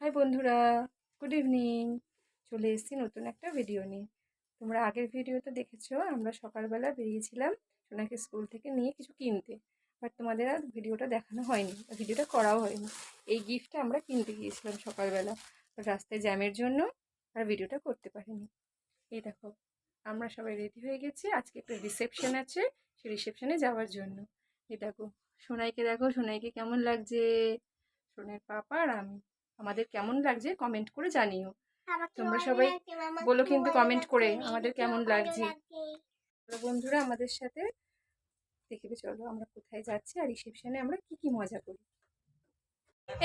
High বন্ধুরা, good evening. চলে এসেছি নতুন একটা ভিডিও নিয়ে। তোমরা আগের ভিডিওতে দেখেছো আমরা সকালবেলা বেরিয়েছিলাম সোনাকে স্কুল থেকে নিয়ে কিছু কিনতে। বাট তোমাদের আর ভিডিওটা দেখানো হয়নি, ভিডিওটা করাও হয়নি। এই গিফটটা আমরা কিনতে গিয়েছিলাম সকালবেলা, রাস্তায় জ্যামের জন্য আর ভিডিওটা করতে পারিনি। এই দেখো, আমরা সবাই রেডি হয়ে গেছি, আজকে একটা রিসেপশন আছে, সেই রিসেপশনে যাওয়ার জন্য। এই দেখো দেখো সোনাইকে কেমন লাগছে, সোনার পাপা আর আমি। আমাদের কেমন লাগছে কমেন্ট করে জানিও। তোমরা সবাই বলো কিন্তু কমেন্ট করে আমাদের কেমন লাগছে। বন্ধুরা আমাদের সাথে দেখবে, চলো আমরা কোথায় যাচ্ছি আর রিসেপশনে আমরা কি কি মজা করি।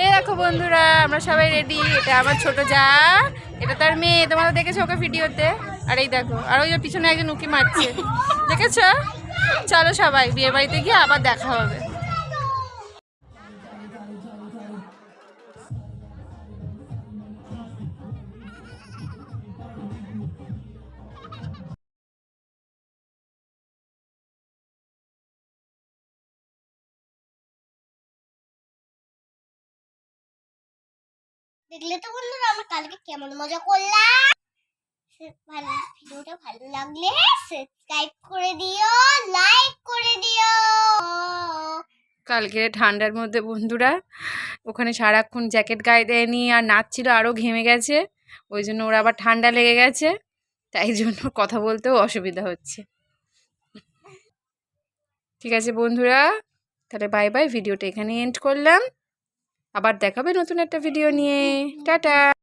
এই দেখো বন্ধুরা, আমরা সবাই রেডি। এটা আমার ছোট যা, এটা তার মেয়ে, তোমরা দেখেছো ওকে ভিডিওতে। আর এই দেখো, আর ওই যে পিছনে একজন উঁকি মারছে, দেখেছো? চলো সবাই বিয়ে বাড়িতে গিয়ে আবার দেখা হবে। দেখলে তো বন্ধুরা আমরা কালকে কেমন মজা করলাম। ভিডিওটা ভালো লাগলে সাবস্ক্রাইব করে দিও, লাইক করে দিও। কালকে ঠান্ডার মধ্যে বন্ধুরা ওখানে সারাক্ষণ জ্যাকেট গায়ে দেয়নি আর নাচছিল, আরও ঘেমে গেছে। ওই জন্য ওরা আবার ঠান্ডা লেগে গেছে, তাই জন্য কথা বলতেও অসুবিধা হচ্ছে। ঠিক আছে বন্ধুরা, তাহলে বাই বাই, ভিডিওটা এখানে এন্ড করলাম। আবার দেখাবে নতুন একটা ভিডিও নিয়ে। টাটা।